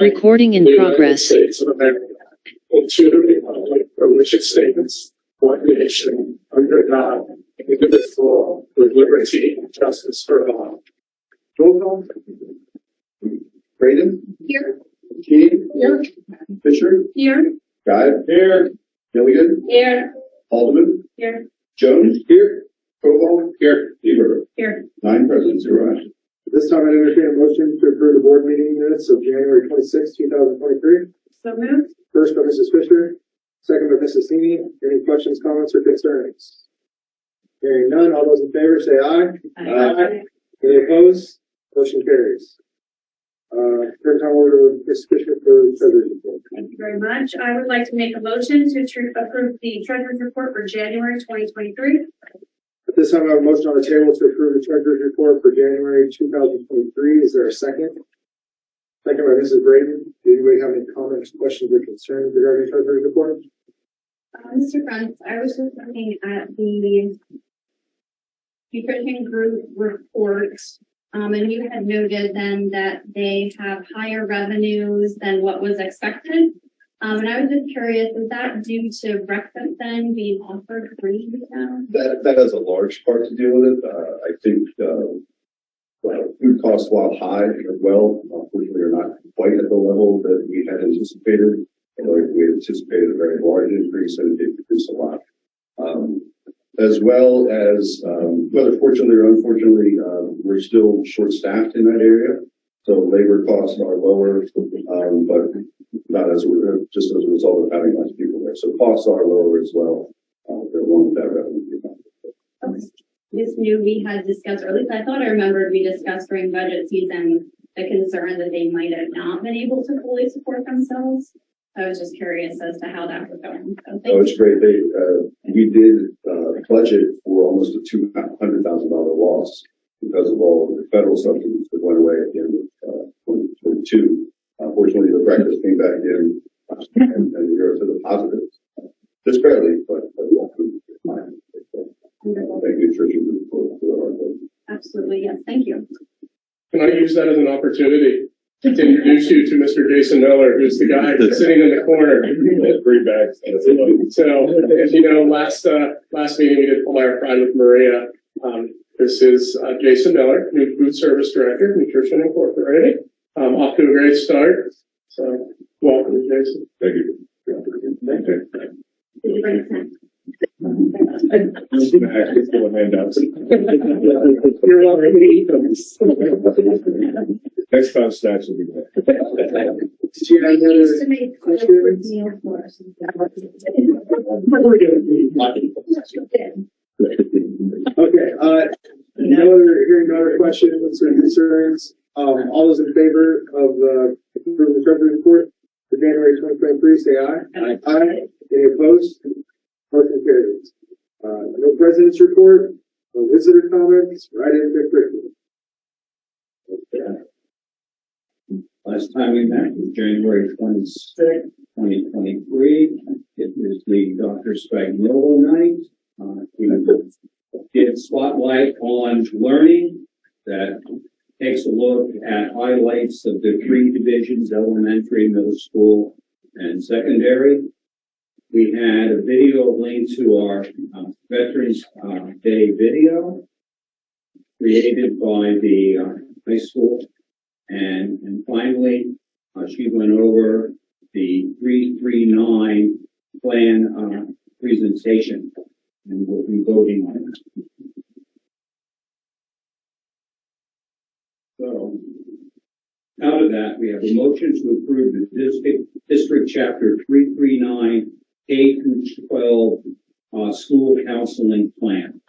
Recording in progress. Religious statements, one nation, under God, indivisible, with liberty and justice for all. Roll call. Braden? Here. Key? Here. Fisher? Here. Guy? Here. Milligan? Here. Haldeman? Here. Jones? Here. Koval? Here. Lieber? Here. 9 present, 0 absent. At this time, I entertain a motion to approve the board meeting minutes of January 26, 2023. So moved. First by Mrs. Fisher, second by Mrs. Sini. Any questions, comments, or concerns? Hearing none, all those in favor say aye. Aye. Any opposed? Motion carries. Third time over to Mrs. Fisher for the treasurer's report. Thank you very much. I would like to make a motion to approve the treasurer's report for January 2023. At this time, I have a motion on the table to approve the treasurer's report for January 2023. Is there a second? Second by Mrs. Braden. Do anybody have any comments, questions, or concerns regarding the treasurer's report? Mr. Frantz, I was just looking at the nutrition group report, and you had noted then that they have higher revenues than what was expected. And I was just curious, is that due to breakfast then being offered free now? That has a large part to do with it. I think food costs, while high as well, unfortunately are not quite at the level that we had anticipated. We had anticipated a very large increase, and it did increase a lot. As well as, whether fortunately or unfortunately, we're still short-staffed in that area. So labor costs are lower, but not just as a result of having less people there. So costs are lower as well. They're along with that revenue. Okay. This new we had discussed, or at least I thought I remembered we discussed during budget season, the concern that they might have not been able to fully support themselves. I was just curious as to how that was going. So it's great. We did budget for almost a $200,000 loss because of all of the federal subsidies that went away at the end of 2022. Unfortunately, the breakfast came back in and we are to the positives. Just barely, but fine. Thank you, Tricia, for the hard work. Absolutely, yes. Thank you. Can I use that as an opportunity to introduce you to Mr. Jason Miller, who's the guy sitting in the corner? Three bags. So, as you know, last meeting we did Palmyra Pride with Maria. This is Jason Miller, new food service director, Nutrition Incorporated. Off to a great start. So, welcome, Jason. Thank you. Thank you for your time. You're welcome to eat them. Next time, snacks will be good. Do you have any other questions? Okay. Hearing no other questions or concerns. All those in favor of approving the treasury report for January 2023, say aye. Aye. Any opposed? Motion carries. No president's report, no visitor comments, right into curriculum. Last time we met was January 26th, 2023. It was the Dr. Spagnuolo night. We did spotlight on learning that takes a look at highlights of the 3 divisions, elementary, middle school, and secondary. We had a video linked to our Veterans Day video created by the high school. And finally, she went over the 339 plan presentation, and we'll be voting on it. So, out of that, we have a motion to approve the district chapter 339 K-12 school counseling plan.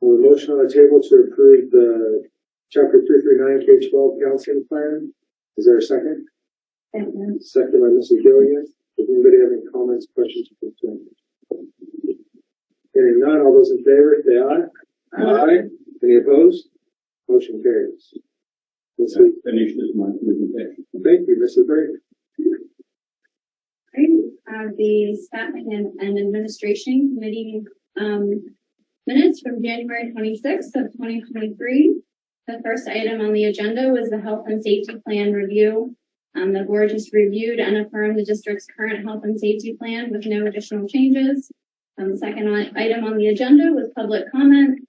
A motion on the table to approve the Chapter 339 K-12 counseling plan. Is there a second? Second. Second by Mrs. Gilligan. Does anybody have any comments, questions, or concerns? Hearing none, all those in favor, say aye. Aye. Any opposed? Motion carries. Let's finish this month's presentation. Thank you, Mrs. Brady. Great. The staff and administration committee minutes from January 26th of 2023. The first item on the agenda was the health and safety plan review. The board just reviewed and affirmed the district's current health and safety plan with no additional changes. The second item on the agenda was public comment.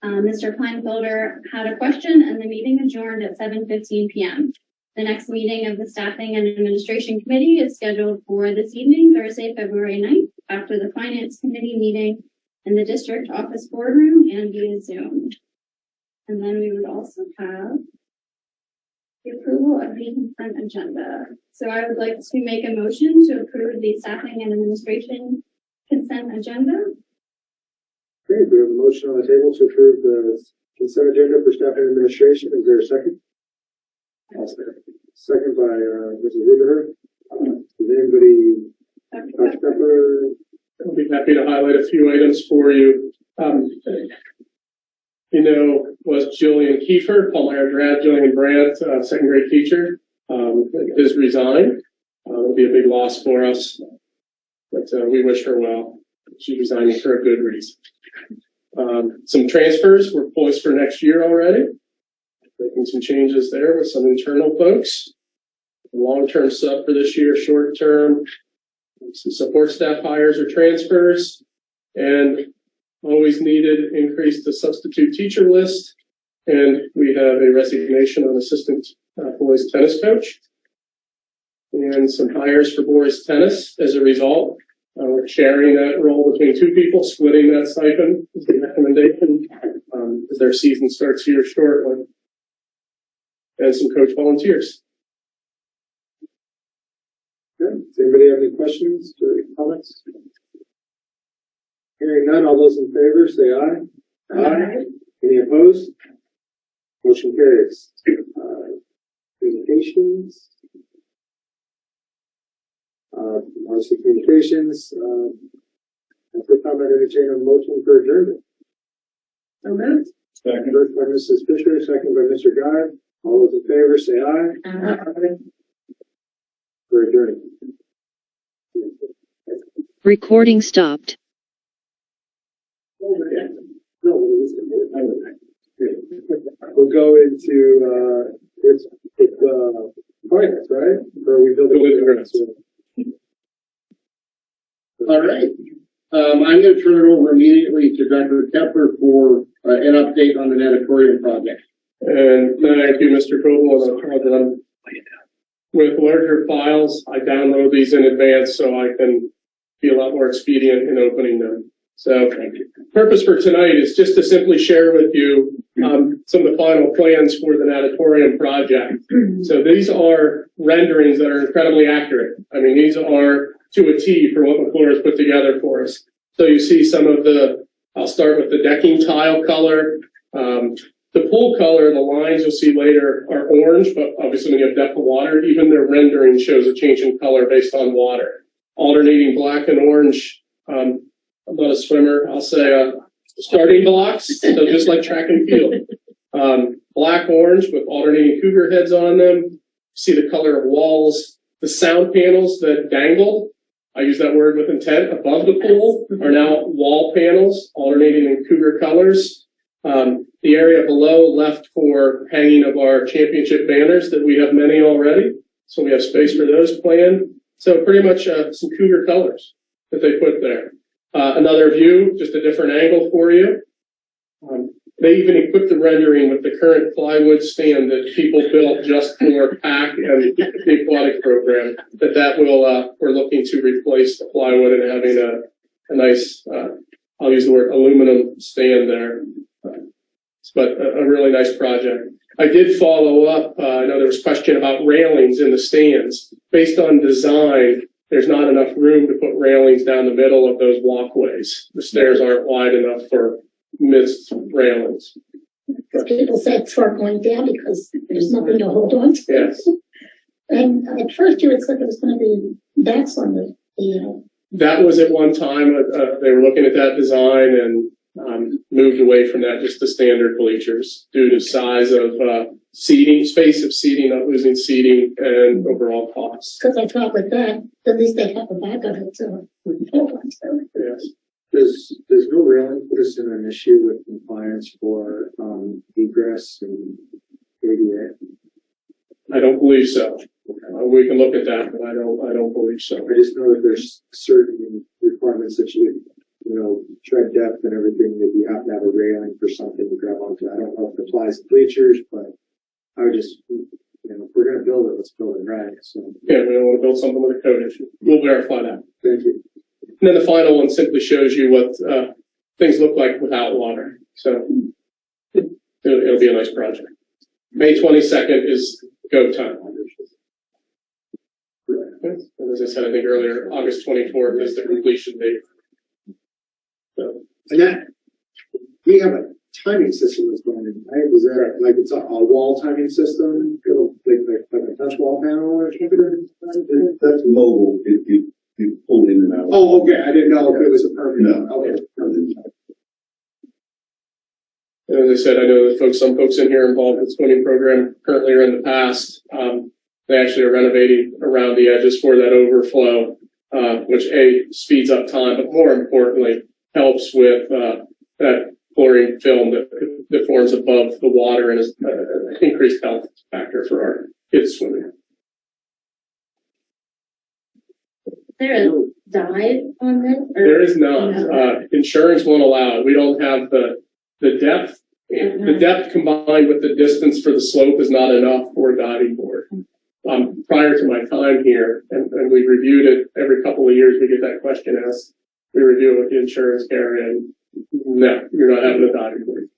Mr. Kleinfelder had a question and the meeting adjourned at 7:15 p.m. The next meeting of the Staffing and Administration Committee is scheduled for this evening, Thursday, February 9th, after the Finance Committee meeting in the district office boardroom and via Zoom. And then we would also have the approval of the consent agenda. So I would like to make a motion to approve the Staffing and Administration consent agenda. Okay, we have a motion on the table to approve the consent agenda for staff and administration. Is there a second? Second by Mrs. Ruder. Does anybody, Dr. Pepper? I'll be happy to highlight a few items for you. Was Jillian Kiefer, Palmyra grad, Jillian Brandt, second grade teacher, has resigned. It'll be a big loss for us, but we wish her well. She's resigning for a good reason. Some transfers were poised for next year already. Making some changes there with some internal folks. Long-term sub for this year, short-term. Some support staff hires or transfers. And always needed increase the substitute teacher list. And we have a resignation on assistant boys tennis coach. And some hires for boys tennis as a result. We're sharing that role between two people, splitting that stipend is the recommendation, as their season starts here shortly. And some coach volunteers. Good. Does anybody have any questions or comments? Hearing none, all those in favor say aye. Aye. Any opposed? Motion carries. Communications. Obviously communications. At the time, I entertain a motion for adjournment. So moved. Second. First by Mrs. Fisher, second by Mr. Guy. All those in favor say aye. Aye. For adjournment. Recording stopped. We'll go into it's finance, right? Or we build it. All right. I'm going to turn it over immediately to Dr. Kepler for an update on the natatorium project. And thank you, Mr. Coble. With larger files, I download these in advance so I can be a lot more expedient in opening them. So purpose for tonight is just to simply share with you some of the final plans for the natatorium project. So these are renderings that are incredibly accurate. I mean, these are to a T for what McClure has put together for us. So you see some of I'll start with the decking tile color. The pool color, the lines you'll see later are orange, but obviously when you have depth of water, even their rendering shows a change in color based on water. Alternating black and orange. I'm not a swimmer. I'll say starting blocks, so just like track and field. Black, orange with alternating cougar heads on them. See the color of walls. The sound panels that dangle, I use that word with intent, above the pool are now wall panels, alternating in cougar colors. The area below left for hanging of our championship banners that we have many already. So we have space for those planned. So pretty much some cougar colors that they put there. Another view, just a different angle for you. They even equipped the rendering with the current plywood stand that people built just for PAC and the aquatic program. That will, we're looking to replace the plywood and having a nice, I'll use the word aluminum stand there. But a really nice project. I did follow up. I know there was a question about railings in the stands. Based on design, there's not enough room to put railings down the middle of those walkways. The stairs aren't wide enough for missed railings. Because people said start going down because there's nothing to hold on to. Yes. And at first you had said there was going to be decks on the That was at one time. They were looking at that design and moved away from that, just the standard bleachers due to size of seating, space of seating, not losing seating, and overall costs. Because I thought with that, at least they have the back of it to hold on to. Yes. Does no railing put us in an issue with compliance for egress and ADA? I don't believe so. We can look at that, but I don't believe so. I just know that there's certain requirements that tread depth and everything, that you have to have a railing for something to grab onto. I don't know if it applies to bleachers, but I would just, if we're going to build it, let's build it right. So, Yeah, we don't want to build something with a code issue. We'll verify that. thank you. And then the final one simply shows you what things look like without water. So it'll be a nice project. May 22nd is go time. And as I said, I think earlier, August 24th is the completion date. So, And that, we have a timing system that's going in, right? Is that like it's a wall timing system, like a touch wall panel or something? That's mobile. You pull in and out. Oh, okay. I didn't know if it was a permanent. No. Okay. and as I said, I know that some folks in here involved in the swimming program currently or in the past. They actually are renovating around the edges for that overflow, which speeds up time, but more importantly, helps with that chlorine film that forms above the water and is an increased health factor for our kids swimming. There a dive on this? There is not. Insurance won't allow it. We don't have the depth. The depth combined with the distance for the slope is not enough for a diving board. Prior to my time here, and we reviewed it every couple of years, we get that question asked. We review it with the insurance carrier, and no, you're not having a diving board.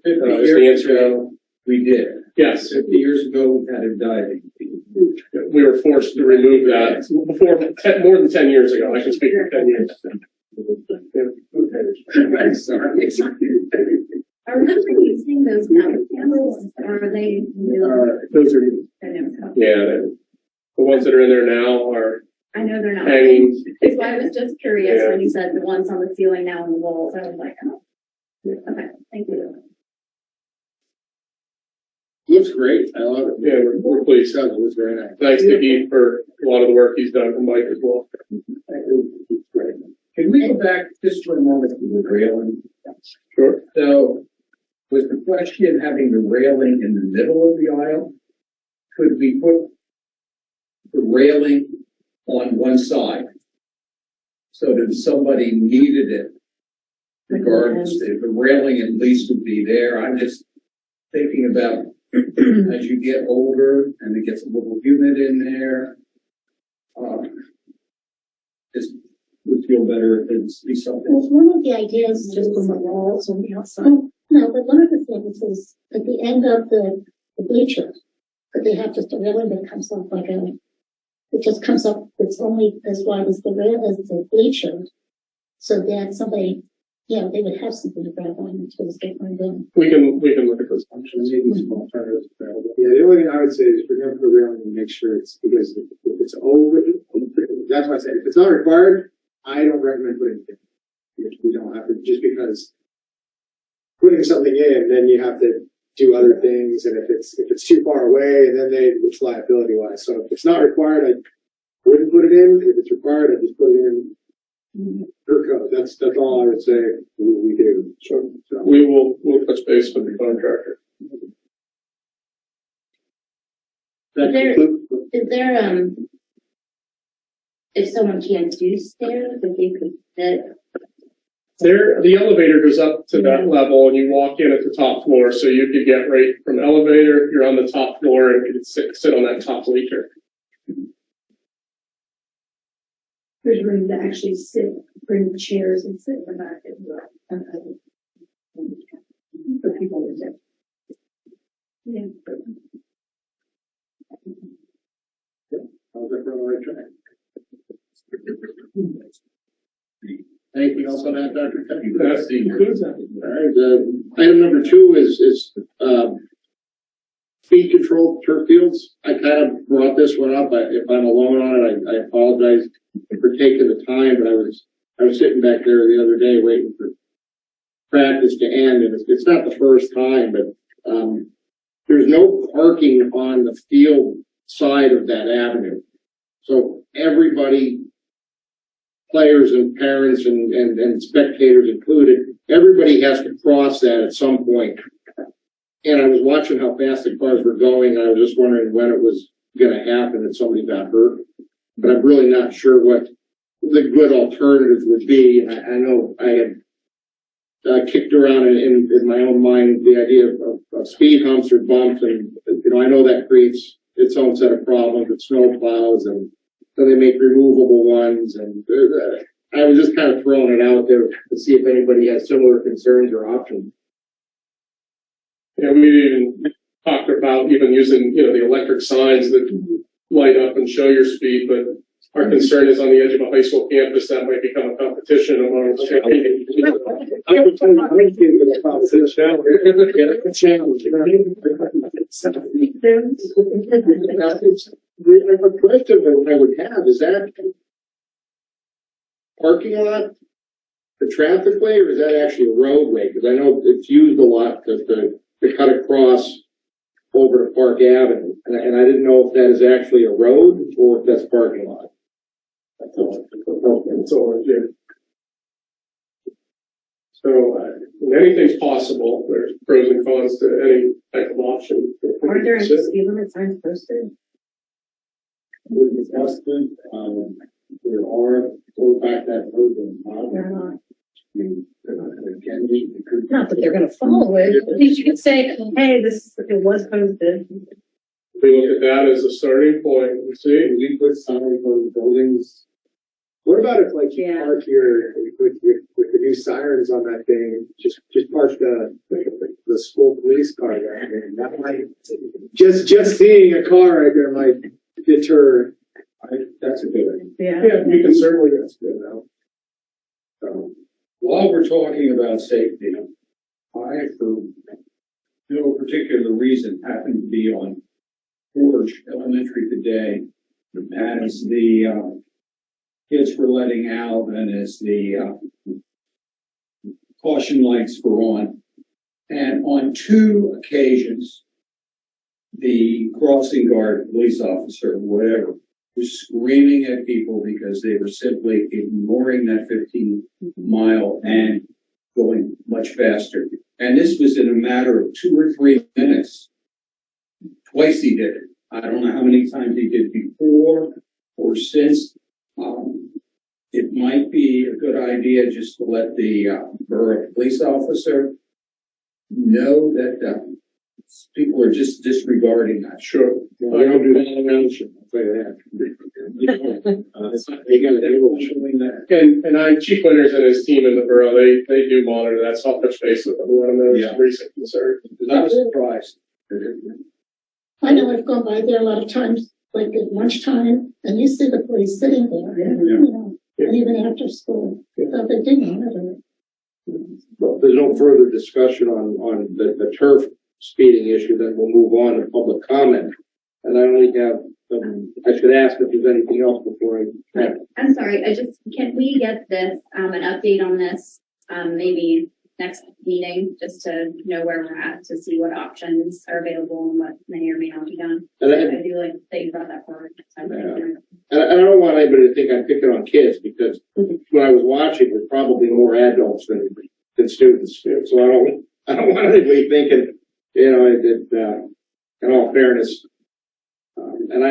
Is the answer no? We did. Yes. 50 years ago, we had a diving. We were forced to remove that before more than 10 years ago. I can speak for 10 years. Are we using those panels, or are they? Those are, the ones that are in there now are I know they're not. hanging. That's why I was just curious Yeah. when you said the ones on the ceiling now and the walls. I was like, oh. Okay, thank you. Looks great. I love it. Yeah, we're pleased. It looks very nice. Thanks to Heath for a lot of the work he's done, and Mike as well. Can we go back just for a moment to the railing? Sure. So, was the question having the railing in the middle of the aisle? Could we put the railing on one side so that if somebody needed it, regardless, if the railing at least would be there? I'm just thinking about as you get older and it gets a little humid in there, just would feel better if it's be something. Well, one of the ideas just on the walls on the outside. No, but one of the things is at the end of the bleachers, that they have just a railing that comes up it just comes up, it's only as wide as the rail as the bleachers. So that somebody, they would have something to grab on until it's getting done. We can look at those options. Yeah, the only thing I would say is we're going to put a railing and make sure it's, because if it's over, that's why I said, if it's not required, I don't recommend putting it in. We don't have to, just because putting something in, then you have to do other things, and if it's too far away, and then it's liability wise. So if it's not required, I wouldn't put it in. If it's required, I just put it in per code. That's all I would say we do. Sure. So We'll touch base with the contractor. Is there if someone can't do stairs, if they could fit? The elevator goes up to that level, and you walk in at the top floor, so you could get right from elevator. You're on the top floor, and you could sit on that top bleacher. There's room to actually bring chairs and sit in the back as well. For people to sit. Yeah. I was on the right track. Anything else on that, Dr. Tech? That includes that. All right, item number 2 is feed control turf fields. I kind of brought this one up. If I'm alone on it, I apologize for taking the time, but I was sitting back there the other day waiting for practice to end, and it's not the first time, but there's no parking on the field side of that avenue. So everybody, players and parents and spectators included, everybody has to cross that at some point And I was watching how fast the cars were going, and I was just wondering when it was gonna happen and somebody got hurt. But I'm really not sure what the good alternatives would be. And I know I had kicked around in my own mind the idea of speed humps or bumps, and I know that creates its own set of problems with snow plows, and so they make removable ones. And I was just kind of throwing it out there to see if anybody has similar concerns or options. Yeah, we even talked about even using, the electric signs that light up and show your speed, but our concern is on the edge of a high school campus, that might become a competition among I would tell you, I think it's about this challenge. The question that I would have is that parking lot, the traffic way, or is that actually a roadway? Because I know it's used a lot to cut across over to Park Avenue, and I didn't know if that is actually a road or if that's parking lot. That's all. It's all legit. So anything's possible. There's pros and cons to any type of option. Are there any speed limit signs posted? With the husband, there are, go back that road and They're not. could Not that they're gonna follow it. At least you could say, hey, it was posted. We look at that as a starting point and see. we put signs on the buildings. What about if like you Yeah. park here with the new sirens on that thing, just park the school police car there? I mean, that might, just seeing a car right there might deter. That's a good idea. Yeah. Yeah, we can certainly. That's good now. While we're talking about safety, I, for no particular reason, happened to be on Forge Elementary today, as the kids were letting out and as the caution lights were on. And on 2 occasions, the crossing guard, police officer, whatever, was screaming at people because they were simply ignoring that 15-mile and going much faster. And this was in a matter of 2 or 3 minutes. Twice he did it. I don't know how many times he did before or since. It might be a good idea just to let the borough police officer know that people are just disregarding that. Sure. I don't do that around you. I'll tell you that. They gotta do it. And Chief Winters and his team in the borough, they do monitor that. So I'll touch base with them. One of those recent concerns. I was surprised. I know I've gone by there a lot of times, like at lunchtime, and you see the police sitting there, and even after school. So they do monitor it. Well, if there's no further discussion on the turf speeding issue, then we'll move on to public comment. And I only have, I should ask if there's anything else before I. I'm sorry, can we get this, an update on this, maybe next meeting, just to know where we're at, to see what options are available and what may or may not be done. And I do like that you brought that forward. And I don't want anybody to think I'm picking on kids, because when I was watching, there's probably more adults than students. So I don't want anybody thinking, in all fairness, and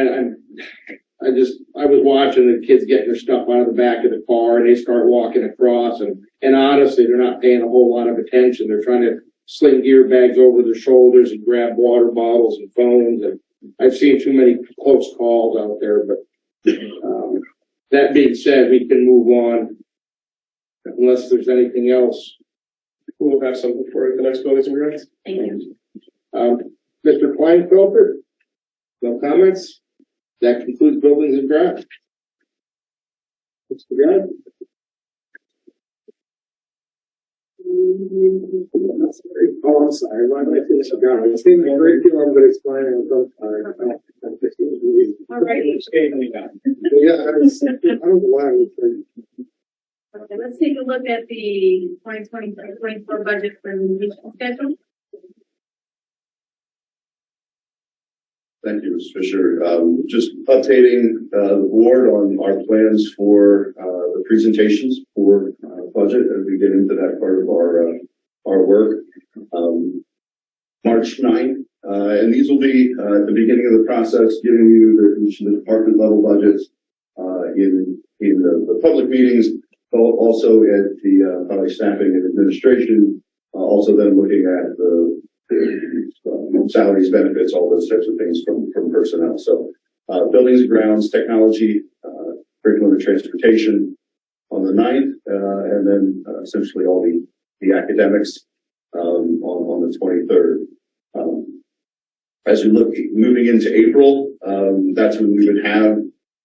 I was watching the kids getting their stuff out of the back of the car, and they start walking across, and honestly, they're not paying a whole lot of attention. They're trying to sling gear bags over their shoulders and grab water bottles and phones, and I've seen too many close calls out there. But that being said, we can move on unless there's anything else. We'll have something for the next buildings and grounds. Thank you. Mr. Kleinfelder, no comments? That concludes buildings and grounds. Mr. Guy? Oh, I'm sorry. Why did I finish the ground? It's in the curriculum, but it's fine. All right. Yeah, I don't know why. Okay, let's take a look at the 2023-24 budget for the regional schedule. Thank you, Mr. Fisher. Just updating the board on our plans for the presentations for budget as we get into that part of our work. March 9th. And these will be at the beginning of the process, giving you each of the department level budgets in the public meetings, but also at the probably staffing and administration. Also then looking at the salaries, benefits, all those types of things from personnel. So buildings and grounds, technology, curriculum and transportation on the 9th, and then essentially all the academics on the 23rd. As we look moving into April, that's when we would have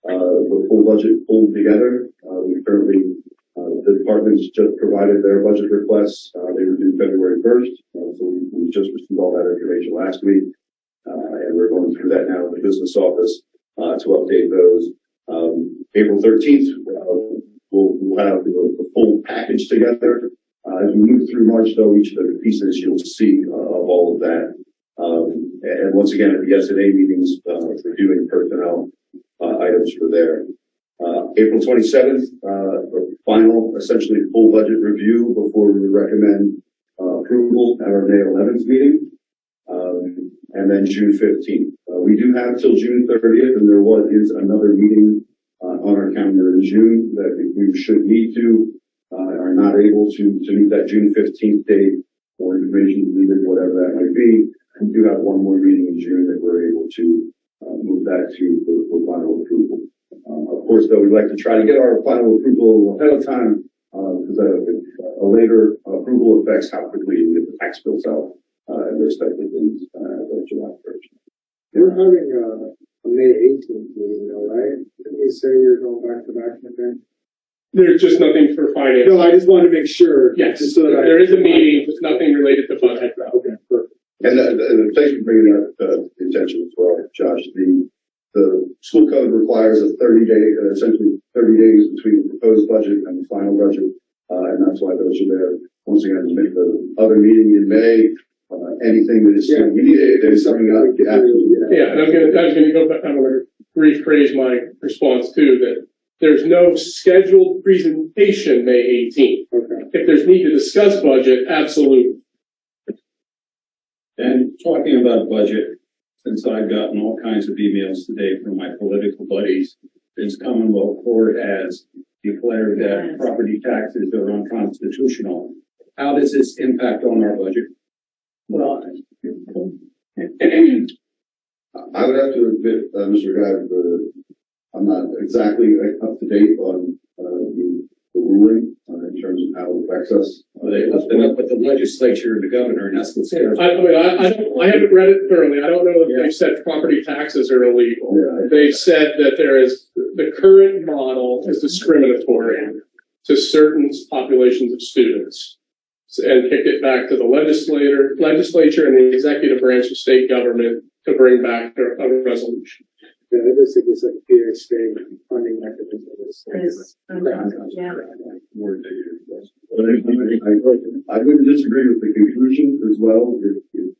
the full budget pulled together. We currently the departments just provided their budget requests. They were due February 1st, so we just received all that information last week, and we're going through that now in the business office to update those. April 13th, we'll have the full package together. As we move through March, though, each of the pieces you'll see of all of that. And once again, at the S&A meetings, reviewing personnel items for there. April 27th, final, essentially full budget review before we recommend approval at our May 11th meeting. And then June 15th. We do have till June 30th, and there is another meeting on our calendar in June that if we should need to, are not able to meet that June 15th date, or information is needed, whatever that might be. We do have one more meeting in June that we're able to move that to for final approval. Of course, though, we'd like to try to get our final approval ahead of time, because a later approval affects how quickly we get the tax bills out and those type of things as July 1st. We're having a May 18th meeting, though, right? Didn't you say you're going back to back again? There's just nothing for finance. No, I just wanted to make sure. Yes, just so that there is a meeting, but nothing related to budget. Okay, perfect. And thanks for bringing that attention as well, Josh. The school code requires a 30-day, essentially 30 days between the proposed budget and the final budget, and that's why those are there. Once again, to make the other meeting in May, anything that is still needed, there's something up. Yeah, and I was gonna go back. I'm gonna rephrase my response too. That there's no scheduled presentation May 18th. Okay. If there's need to discuss budget, absolutely. And talking about budget, since I've gotten all kinds of emails today from my political buddies, this Commonwealth Court has declared that property taxes are unconstitutional. How does this impact on our budget? Well, I would have to admit, Mr. Guy, I'm not exactly up to date on the ruling in terms of how it affects us. They left it up with the legislature and the governor, and that's what's there. I haven't read it thoroughly. I don't know if they've said property taxes are illegal. Yeah. They've said that the current model is discriminatory to certain populations of students, and kicked it back to the legislature and the executive branch of state government to bring back a resolution. Yeah, I just think it's like a PA state funding mechanism. Yeah. I wouldn't disagree with the conclusion as well. If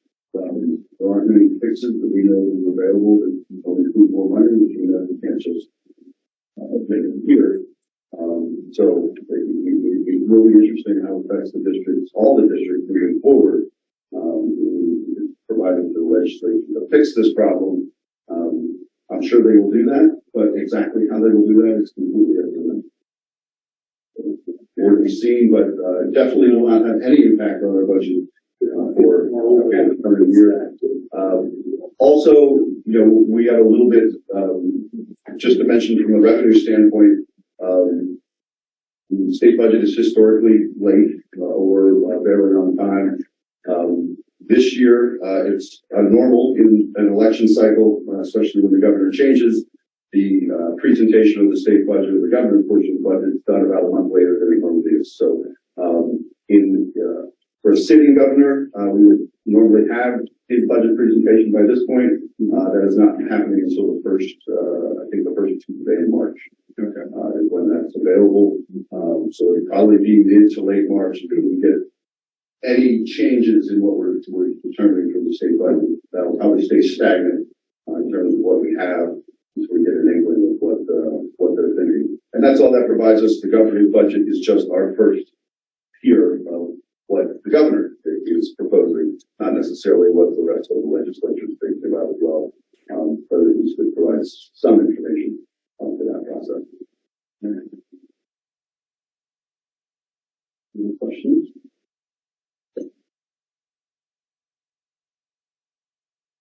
there aren't many fixes that we know are available that will include more money, we can't just make it here. So it's really interesting how it affects the districts, all the districts moving forward, providing the legislature to fix this problem. I'm sure they will do that, but exactly how they will do that is completely up to them. More to be seen, but definitely will not have any impact on our budget for the coming year. Also, we got a little bit, just to mention from a revenue standpoint, the state budget is historically late or barely on time. This year, it's normal in an election cycle, especially when the governor changes. The presentation of the state budget, or the governor's portion of the budget, is done about a month later than it normally is. So, for a sitting governor, we would normally have his budget presentation by this point. That is not happening until the first Tuesday in March. Okay. Is when that's available. So it'd probably be mid to late March if we get any changes in what we're determining from the state budget. That'll probably stay stagnant in terms of what we have until we get an inkling of what they're thinking. And that's all that provides us. The governor's budget is just our first tier of what the governor thinks. is proposing, not necessarily what the rest of the legislature is thinking about as well. But at least it provides some information for that process. Any questions?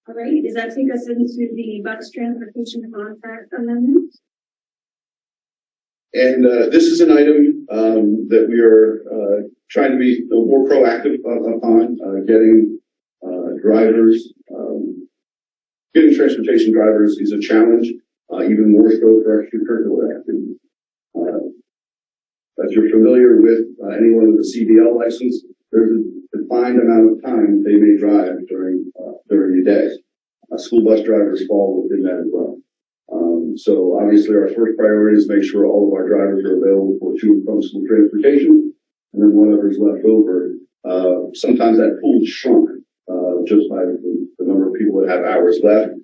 All right, does that take us into the bus transportation contract amendment? And this is an item that we are trying to be more proactive upon, getting drivers, getting transportation drivers is a challenge, even more so for extracurricular activities. As you're familiar with anyone with a CDL license, there's a defined amount of time they may drive during the day. School bus drivers fall within that as well. So obviously our first priority is make sure all of our drivers are available for to and from school transportation, and then whatever's left over. Sometimes that pool is shrunk just by the number of people that have hours left.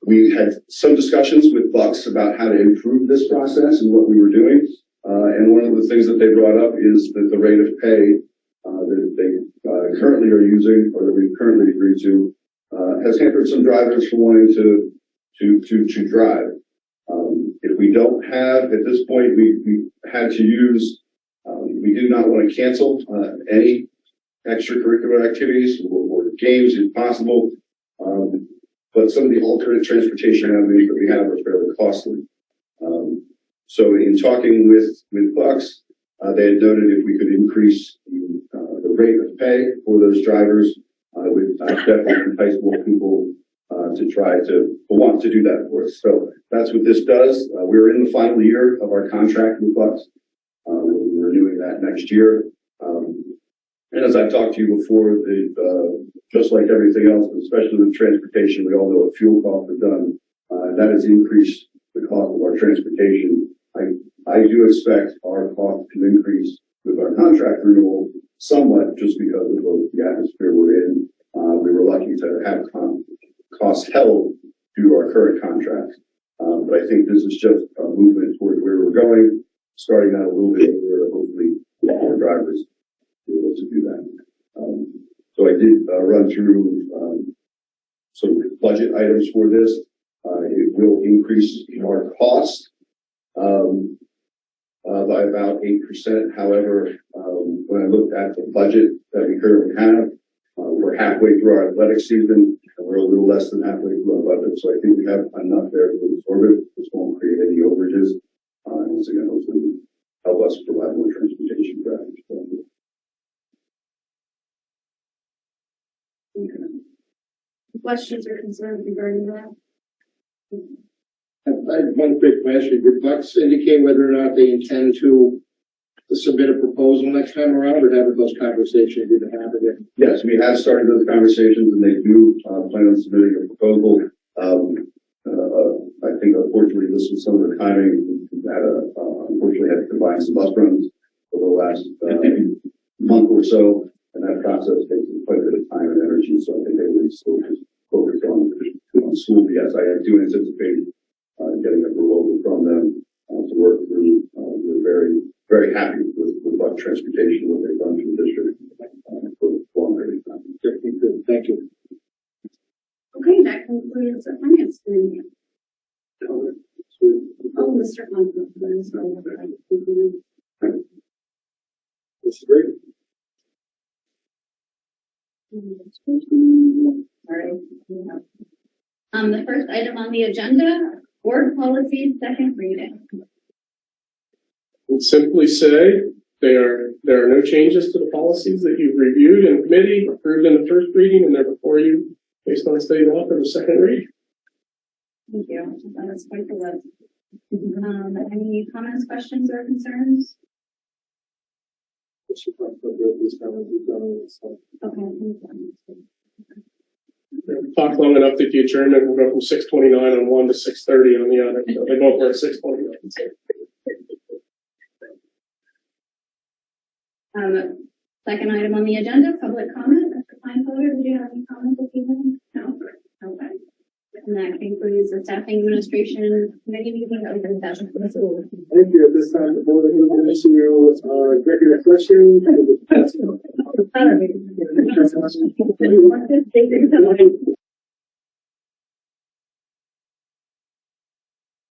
We had some discussions with Bucks about how to improve this process and what we were doing. And one of the things that they brought up is that the rate of pay that they currently are using, or that we've currently agreed to, has hampered some drivers from wanting to drive. If we don't have, at this point, we had to use, we do not want to cancel any extracurricular activities or games if possible. But some of the alternate transportation avenues that we have are fairly costly. So in talking with Bucks, they had noted if we could increase the rate of pay for those drivers, it would definitely entice more people to try to want to do that for us. So that's what this does. We're in the final year of our contract with Bucks. We'll be renewing that next year. And as I've talked to you before, just like everything else, especially with transportation, we all know what fuel costs have done, and that has increased the cost of our transportation. I do expect our cost to increase with our contract renewal somewhat just because of the atmosphere we're in. We were lucky to have costs held through our current contract. But I think this is just a movement toward where we're going, starting out a little bit earlier, hopefully more drivers be able to do that. So I did run through some budget items for this. It will increase our cost by about 8%. However, when I looked at the budget that we currently have, we're halfway through our athletic season, and we're a little less than halfway through our budget. So I think we have enough there to absorb it. This won't create any overages. And once again, hopefully help us provide more transportation for that. Questions or concerns regarding that? I have one quick question. Did Bucks indicate whether or not they intend to submit a proposal next time around, or have those conversations didn't happen yet? Yes, we have started those conversations, and they do plan on submitting a proposal. I think, unfortunately, this was some of the timing that unfortunately had to combine some bus runs over the last month or so, and that process takes quite a bit of time and energy. So I think they will still just focus on school. Yes, I do anticipate getting a proposal from them to work through. We're very, very happy with Buck Transportation, what they've done for the district for a long period of time. Good. Thank you. Okay, that concludes the finance committee. Oh, Mr. Hunt. Mr. Brady. Sorry. The first item on the agenda, board policies, second reading. Would simply say there are no changes to the policies that you've reviewed in committee, approved in the first reading, and they're before you based on state law for the second reading. Thank you. That is quite the list. Any comments, questions, or concerns? Okay. Talk long enough that the adjournment will go from 6:29 on one to 6:30 on the other. So they both were at 6:29. Second item on the agenda, public comment. Mr. Kleinfelder, did you have any comments this evening? No? Okay. And that concludes the staffing administration committee meeting of the session. Thank you. At this time, the board is going to issue executive session. Thank you so much.